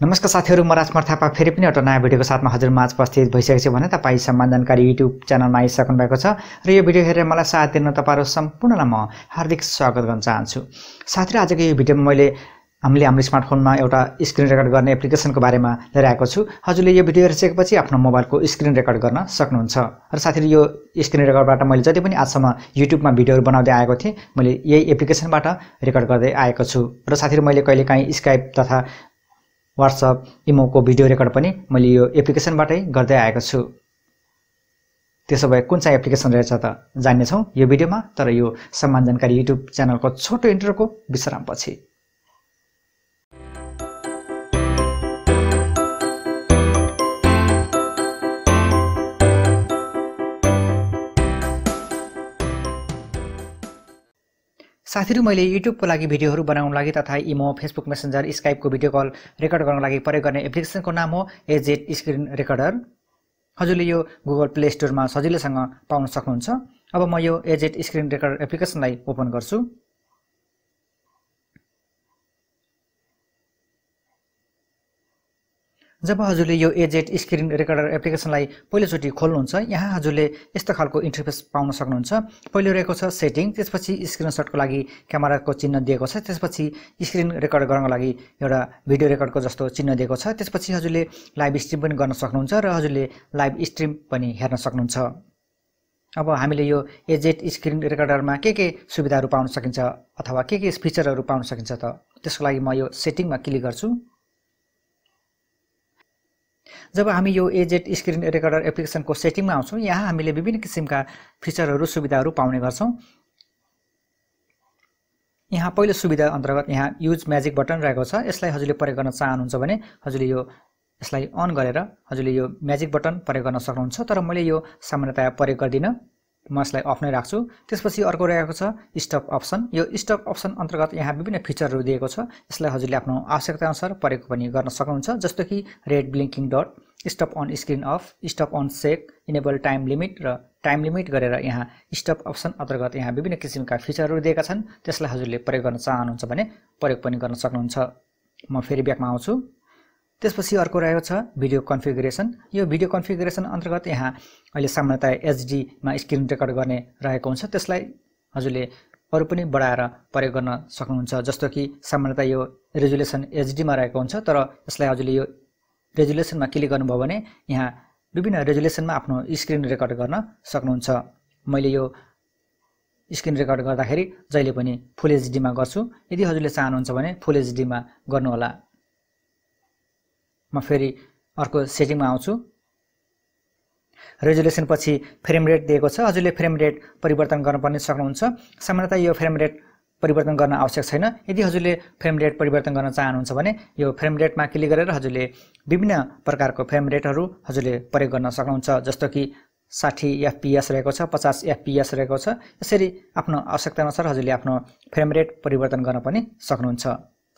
नमस्कार साथीहरु, म राजकुमार थापा फेरि पनि एउटा नयाँ भिडियोको साथमा हजुरमाझ उपस्थित भइसकेको छु भने तपाई सम्मान जानकारी युट्युब च्यानलमा आइसक्नु भएको छ र यो भिडियो हेरेर मलाई साथ दिन तपाईहरु सम्पूर्णलाई म हार्दिक स्वागत गर्न चाहन्छु। साथीहरु, आजको यो भिडियोमा हामीले हाम्रो स्मार्टफोनमा एउटा स्क्रिन रेकर्ड गर्ने एप्लिकेसनको बारेमा लिएर आएको छु। हजुरले यो भिडियो हेरिसकेपछि आफ्नो मोबाइलको स्क्रिन रेकर्ड गर्न सक्नुहुन्छ। र साथीहरु, यो स्क्रिन रेकर्डबाट मैले जति पनि आजसम्म युट्युबमा भिडियोहरु बनाउँदै आएको थिएँ, मैले यही एप्लिकेसनबाट रेकर्ड गर्दै आएको छु। र साथीहरु, मैले कहिलेकाहीँ स्काइप तथा व्हाट्सएप इमोको भिडियो रेकर्ड पनि मैले यो एप्लिकेसनबाटै गर्दै आएको छु। त्यसो भए कुन चाहिँ एप्लिकेसन रहेछ त जान्ने छौं यो भिडियोमा, तर यो सम्मान जानकारी युट्युब च्यानलको छोटो इन्ट्रोको विश्रामपछि। साथीहरु, मैले युट्युबको लागि भिडियोहरु बनाउन लागि तथा इमो, फेसबुक मेसेन्जर, स्काइपको भिडियो कल रेकर्ड गर्न लागि प्रयोग गर्ने एप्लिकेसनको नाम हो एजेट स्क्रिन रेकर्डर। हजुरले यो गुगल प्ले स्टोरमा सजिलैसँग पाउन सक्नुहुन्छ। अब म यो एजेट स्क्रिन रेकर्डर एप्लिकेसनलाई ओपन गर्छु। जब हजुरले यो एजेट स्क्रिन रेकर्डर एप्लिकेसनलाई पहिलोचोटि खोल्नुहुन्छ, यहाँ हजुरले यस्तो खालको इन्टरफेस पाउन सक्नुहुन्छ। पहिलो रहेको छ सेटिङ, त्यसपछि स्क्रिनशटको लागि क्यामेराको चिन्ह दिएको छ, त्यसपछि स्क्रिन रेकर्ड गर्नको लागि एउटा भिडियो रेकर्डको जस्तो चिन्ह दिएको छ, त्यसपछि हजुरले लाइभ स्ट्रिम पनि गर्न सक्नुहुन्छ र हजुरले लाइभ स्ट्रिम पनि हेर्न सक्नुहुन्छ। अब हामीले यो एजेट स्क्रिन रेकर्डरमा के सुविधाहरू पाउन सकिन्छ अथवा के फिचरहरू पाउन सकिन्छ त त्यसको लागि म यो सेटिङमा क्लिक गर्छु। जब हामी यो एजेट स्क्रिन रेकर्डर एप्लिकेसनको सेटिङमा आउँछौं, यहाँ हामीले विभिन्न किसिमका फिचरहरू सुविधाहरू पाउने गर्छौं। यहाँ पहिलो सुविधा अन्तर्गत यहाँ युज म्याजिक बटन रहेको छ। यसलाई हजुरले प्रयोग गर्न चाहनुहुन्छ भने हजुरले यसलाई अन गरेर हजुरले यो म्याजिक बटन प्रयोग गर्न सक्नुहुन्छ, तर मैले यो सामान्यतया प्रयोग गर्दिन, म यसलाई अफ नै राख्छु। त्यसपछि अर्को रहेको छ स्टप अप्सन। यो स्टप अप्सन अन्तर्गत यहाँ विभिन्न फिचरहरू दिएको छ। यसलाई हजुरले आफ्नो आवश्यकता अनुसार प्रयोग पनि गर्न सक्नुहुन्छ, जस्तो कि red blinking dot, stop on screen off, stop on sec, enable time limit र टाइम लिमिट गरेर यहाँ स्टप अप्सन अन्तर्गत यहाँ विभिन्न किसिमका फिचरहरू दिएका छन्। त्यसलाई हजुरले प्रयोग गर्न चाहनुहुन्छ भने प्रयोग पनि गर्न सक्नुहुन्छ। म फेरि ब्याकमा आउँछु। त्यसपछि अर्को रहेको छ भिडियो कन्फिगरेसन। यो भिडियो कन्फिगरेसन अन्तर्गत यहाँ अहिले सामान्यतया एचडी मा स्क्रिन रेकर्ड गर्ने रहेको हुन्छ। त्यसलाई हजुरले अरु पनि बढाएर प्रयोग गर्न सक्नुहुन्छ, जस्तो कि सामान्यतया यो रेजुलेसन एचडी मा रहेको हुन्छ, तर यसलाई हजुरले यो रेजुलेसनमा क्लिक गर्नुभयो भने यहाँ विभिन्न रेजुलेसनमा आफ्नो स्क्रिन रेकर्ड गर्न सक्नुहुन्छ। मैले यो स्क्रिन रेकर्ड गर्दाखेरि जहिले पनि फुल एचडी मा गर्छु। यदि हजुरले चाहनुहुन्छ भने फुल एचडी मा गर्नु होला। म फेरि अर्को सेटिङमा आउँछु। रेजुलेसन पछि फ्रेम रेट दिएको छ। हजुरले फ्रेम रेट परिवर्तन गर्न पनि सक्नुहुन्छ। सामान्यतया यो फ्रेम रेट परिवर्तन गर्न आवश्यक छैन। यदि हजुरले फ्रेम रेट परिवर्तन गर्न चाहनुहुन्छ भने यो फ्रेम रेटमा क्लिक गरेर हजुरले विभिन्न प्रकारको फ्रेम रेटहरू हजुरले प्रयोग गर्न सक्नुहुन्छ, जस्तो कि 60 FPS रहेको छ, 50 FPS रहेको छ। यसरी आफ्नो आवश्यकता अनुसार हजुरले आफ्नो फ्रेम रेट परिवर्तन गर्न पनि सक्नुहुन्छ।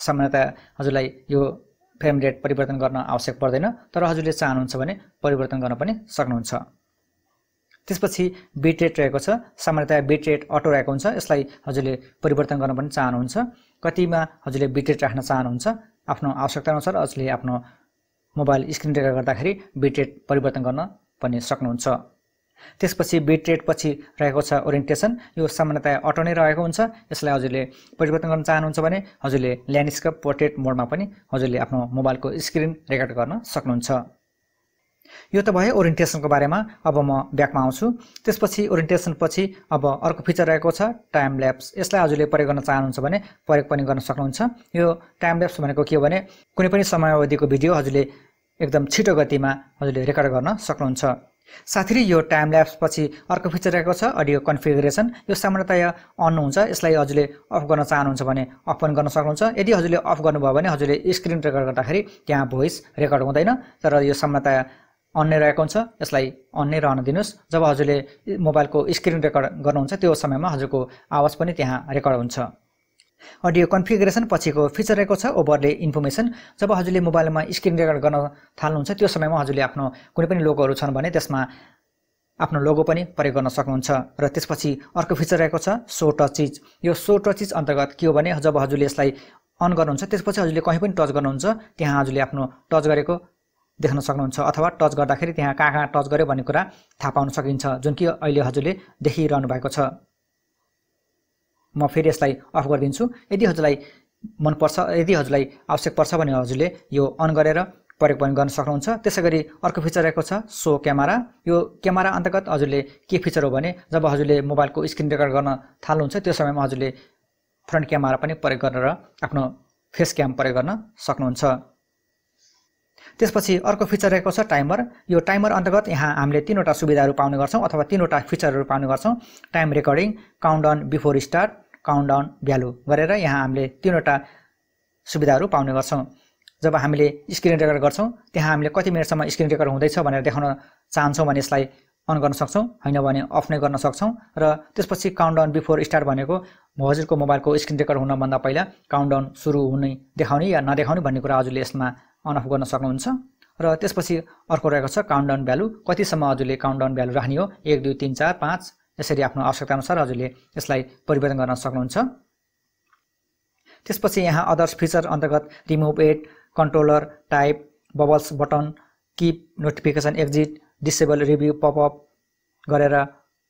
सामान्यतया हजुरलाई यो फ्रेम रेट परिवर्तन गर्न आवश्यक पर्दैन, तर हजुरले चाहनुहुन्छ भने परिवर्तन गर्न पनि सक्नुहुन्छ। त्यसपछि बिट रेट रहेको छ। सामान्यतया बिट रेट अटो रहेको हुन्छ। यसलाई हजुरले परिवर्तन गर्न पनि चाहनुहुन्छ। कतिमा हजुरले बिट रेट राख्न चाहनुहुन्छ, आफ्नो आवश्यकता अनुसार हजुरले आफ्नो मोबाइल स्क्रिन रेकर्ड गर्दाखेरि बिट रेट परिवर्तन गर्न पनि सक्नुहुन्छ। त्यसपछि बिट रेट पछि रहेको छ ओरिएन्टेसन। यो सामान्यतया अटो नै रहेको हुन्छ। यसलाई हजुरले परिवर्तन गर्न चाहनुहुन्छ भने हजुरले ल्यान्डस्केप पोर्ट्रेट मोडमा पनि हजुरले आफ्नो मोबाइलको स्क्रिन रेकर्ड गर्न सक्नुहुन्छ। यो त भयो ओरिएन्टेसनको बारेमा। अब म ब्याकमा आउँछु। त्यसपछि ओरिएन्टेसन पछि अब अर्को फिचर रहेको छ टाइम ल्याप्स। यसलाई हजुरले प्रयोग गर्न चाहनुहुन्छ भने प्रयोग पनि गर्न सक्नुहुन्छ। यो टाइम ल्याप्स भनेको के हो भने कुनै पनि समयावधिको भिडियो हजुरले एकदम छिटो गतिमा हजुरले रेकर्ड गर्न सक्नुहुन्छ। साथीहरु, यो टाइम ल्याप्स पछि अर्को फिचर रहेको छ अडियो कन्फिगरेसन। यो सामान्यतया अन हुन्छ। यसलाई हजुरले अफ गर्न चाहनुहुन्छ भने अफ पनि गर्न सक्नुहुन्छ। यदि हजुरले अफ गर्नुभयो भने हजुरले स्क्रिन रेकर्ड गर्दाखेरि त्यहाँ भोइस रेकर्ड हुँदैन, तर यो सामान्यतया अन नै रहेको हुन्छ। यसलाई अन नै रहन दिनुस्। जब हजुरले मोबाइलको स्क्रिन रेकर्ड गर्नुहुन्छ त्यो समयमा हजुरको आवाज पनि त्यहाँ रेकर्ड हुन्छ। अडियो कन्फिगरेसन पछिको फिचर रहेको छ ओभरले इन्फर्मेसन। जब हजुरले मोबाइलमा स्क्रिन रेकर्ड गर्न थाल्नुहुन्छ त्यो समयमा हजुरले आफ्नो कुनै पनि लोगोहरू छन् भने त्यसमा आफ्नो लोगो पनि प्रयोग गर्न सक्नुहुन्छ। र त्यसपछि अर्को फिचर रहेको छ सो टचिज। यो सो टचिज अन्तर्गत के हो भने जब हजुरले यसलाई अन गर्नुहुन्छ त्यसपछि हजुरले कहीँ पनि टच गर्नुहुन्छ त्यहाँ हजुरले आफ्नो टच गरेको देख्न सक्नुहुन्छ अथवा टच गर्दाखेरि त्यहाँ कहाँ टच गर्यो भन्ने कुरा थाहा पाउन सकिन्छ जुन कि अहिले हजुरले देखिरहनु भएको छ। म फेरि यसलाई अफ गरिदिन्छु। यदि हजुरलाई मन पर्छ यदि हजुरलाई आवश्यक पर्छ भने हजुरले यो अन गरेर प्रयोग पनि गर्न सक्नुहुन्छ। त्यसैगरी अर्को फिचर रहेको छ सो क्यामेरा। यो क्यामेरा अन्तर्गत हजुरले के फिचर हो भने जब हजुरले मोबाइलको स्क्रिन रेकर्ड गर्न थाल्नुहुन्छ त्यो समयमा हजुरले फ्रन्ट क्यामेरा पनि प्रयोग गरेर आफ्नो फेस क्याम प्रयोग गर्न सक्नुहुन्छ। त्यसपछि अर्को फिचर रहेको छ टाइमर। यो टाइमर अन्तर्गत यहाँ हामीले 3वटा सुविधाहरू पाउने गर्छौँ अथवा 3वटा फिचरहरू पाउने गर्छौँ। Time recording, countdown before start, countdown value गरेर यहाँ हामीले 3वटा सुविधाहरू पाउने गर्छौँ। जब हामीले स्क्रिन रेकर्ड गर्छौँ त्यहाँ हामीले कति मिनेटसम्म स्क्रिन रेकर्ड हुँदैछ भनेर देखाउन चाहन्छौँ भने यसलाई अन गर्न सक्छौँ, हैन भने अफ नै गर्न सक्छौँ। र त्यसपछि काउन्टडाउन बिफोर स्टार्ट भनेको हजुरको मोबाइलको स्क्रिन रेकर्ड हुनभन्दा पहिला काउन्टडाउन सुरु हुने देखाउने या नदेखाउने भन्ने कुरा हजुरले यसमा अन अफ गर्न सक्नुहुन्छ। र त्यसपछि अर्को रहेको छ काउन्टडाउन भ्यालु। कतिसम्म हजुरले काउन्टडाउन भ्यालु राख्ने हो 1 2 3 4 5 यसरी आफ्नो आवश्यकता अनुसार हजुरले यसलाई परिवर्तन गर्न सक्नुहुन्छ। त्यसपछि यहाँ अदर्स फिचर अन्तर्गत remove ad, controller, type, bubbles button, keep, notification exit, disable review, popup गरेर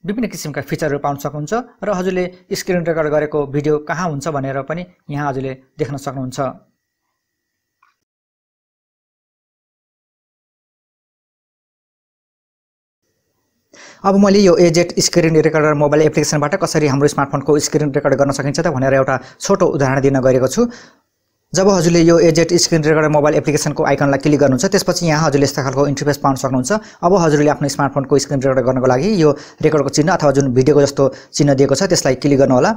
विभिन्न किसिमका फिचरहरू पाउन सक्नुहुन्छ। र हजुरले स्क्रिन रेकर्ड गरेको भिडियो कहाँ हुन्छ भनेर पनि यहाँ हजुरले देख्न सक्नुहुन्छ। अब मैले यो एजेट स्क्रिन रेकर्डर मोबाइल एप्लिकेसनबाट कसरी हाम्रो स्मार्टफोनको स्क्रिन रेकर्ड गर्न सकिन्छ त भनेर एउटा छोटो उदाहरण दिन गएको छु। जब हजुरले यो एजेट स्क्रिन रेकर्डर मोबाइल एप्लिकेसनको आइकनलाई क्लिक गर्नुहुन्छ त्यसपछि यहाँ हजुरले यस्ता खालको इन्टरफेस पाउन सक्नुहुन्छ। अब हजुरले आफ्नो स्मार्टफोनको स्क्रिन रेकर्ड गर्नको लागि यो रेकर्डको चिन्ह अथवा जुन भिडियोको जस्तो चिन्ह दिएको छ त्यसलाई क्लिक गर्नु होला।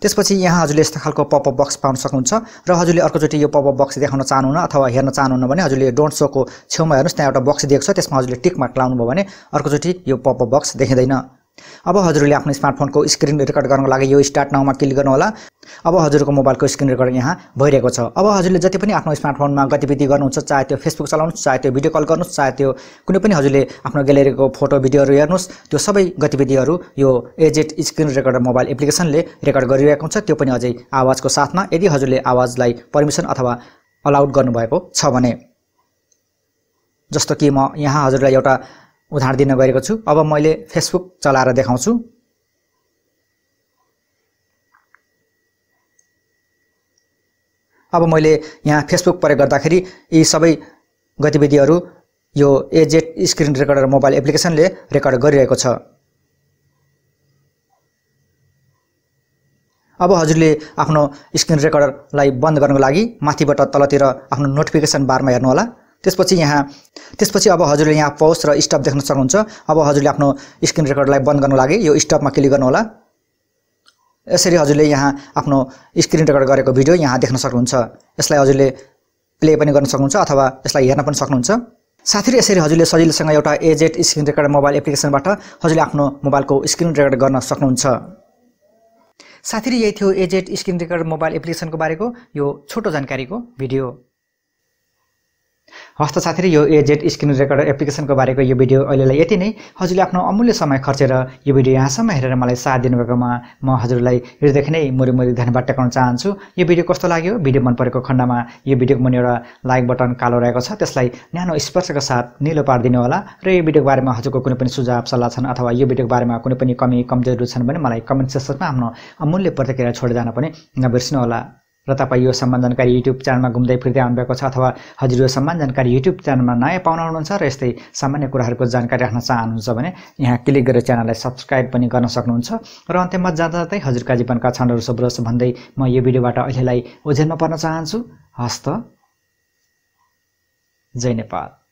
त्यसपछि यहाँ हजुरले यस्ता खालको पपअप बक्स पाउन सक्नुहुन्छ र हजुरले अर्कोचोटि यो पपअप बक्स देखाउन चाहनुहुन्न अथवा हेर्न चाहनुहुन्न भने हजुरले डोन्ट सोको छेउमा हेर्नुहोस् त्यहाँ एउटा बक्स दिएको छ त्यसमा हजुरले टिक मार्क लाउनु भयो भने अर्कोचोटि यो पपअप बक्स देखिँदैन। अब हजुरले आफ्नो स्मार्टफोनको स्क्रिन रेकर्ड गर्नको लागि यो स्टार्ट नाउमा क्लिक गर्नु होला। अब हजुरको मोबाइलको स्क्रिन रेकर्ड यहाँ भइरहेको छ। अब हजुरले जति पनि आफ्नो स्मार्टफोनमा गतिविधि गर्नुहुन्छ, चाहे त्यो फेसबुक चलाउनुहोस्, चाहे त्यो भिडियो कल गर्नुहोस्, चाहे त्यो कुनै पनि हजुरले आफ्नो ग्यालेरीको फोटो भिडियोहरू हेर्नुहोस्, त्यो सबै गतिविधिहरू यो एजेट स्क्रिन रेकर्डर मोबाइल एप्लिकेसनले रेकर्ड गरिरहेको हुन्छ, त्यो पनि अझै आवाजको साथमा यदि हजुरले आवाजलाई पर्मिसन अथवा अलाउड गर्नुभएको छ भने। जस्तो कि म यहाँ हजुरलाई एउटा उदाहरण दिन गएको छु। अब मैले फेसबुक चलाएर देखाउँछु। अब मैले यहाँ फेसबुक प्रयोग गर्दाखेरि यी सबै गतिविधिहरू यो एजेट स्क्रिन रेकर्डर मोबाइल एप्लिकेसनले रेकर्ड गरिरहेको छ। अब हजुरले आफ्नो स्क्रिन रेकर्डरलाई बन्द गर्नको लागि माथिबाट तलतिर आफ्नो नोटिफिकेसन बारमा हेर्नु होला। त्यसपछि अब हजुरले यहाँ पज र स्टप देख्न सक्नुहुन्छ। अब हजुरले आफ्नो स्क्रिन रेकर्डलाई बन्द गर्नको लागि यो स्टपमा क्लिक गर्नु होला। यसरी हजुरले यहाँ आफ्नो स्क्रिन रेकर्ड गरेको भिडियो यहाँ देख्न सक्नुहुन्छ। यसलाई हजुरले प्ले पनि गर्न सक्नुहुन्छ अथवा यसलाई हेर्न पनि सक्नुहुन्छ। साथै यसरी हजुरले सजिलोसँग एउटा एजेट स्क्रिन रेकर्डर मोबाइल एप्लिकेसनबाट हजुरले आफ्नो मोबाइलको स्क्रिन रेकर्ड गर्न सक्नुहुन्छ। साथै यही थियो एजेट स्क्रिन रेकर्डर मोबाइल एप्लिकेसनको बारेको यो छोटो जानकारीको भिडियो। हस्त साथै यो एजेट स्क्रिन रेकर्डर एप्लिकेसनको बारेको यो भिडियो अहिलेलाई यति नै। हजुरले आफ्नो अमूल्य समय खर्चेर यो भिडियो यहाँसम्म हेरेर मलाई साथ दिनुभएकोमा म हजुरलाई हृदयदेखि नै मुरी धन्यवाद टक्राउन चाहन्छु। यो भिडियो कस्तो लाग्यो? भिडियो मन परेको खण्डमा यो भिडियोको मुनि एउटा लाइक बटन कालो रहेको छ त्यसलाई न्यानो स्पर्शका साथ निलो पारिदिनु होला। र यो भिडियोको बारेमा हजुरको कुनै पनि सुझाव सल्लाह छन् अथवा यो भिडियोको बारेमा कुनै पनि कमी कमजोरीहरू छन् भने मलाई कमेन्ट सेक्सनमा आफ्नो अमूल्य प्रतिक्रिया छोडेर जान पनि नबिर्सिनु होला। र तपाईँ यो सम्मान जानकारी युट्युब च्यानलमा घुम्दै फिर्दै आउनुभएको छ अथवा हजुर यो सम्मान जानकारी युट्युब च्यानलमा नयाँ पाउन आउनुहुन्छ र यस्तै सामान्य कुराहरूको जानकारी राख्न चाहनुहुन्छ भने यहाँ क्लिक गरेर च्यानललाई सब्स्क्राइब पनि गर्न सक्नुहुन्छ। र अन्त्यमा जाँदै हजुरका जीवनका क्षणहरू शुभ भन्दै म यो भिडियोबाट अहिलेलाई ओझेलमा पर्न चाहन्छु। हस्त, जय नेपाल।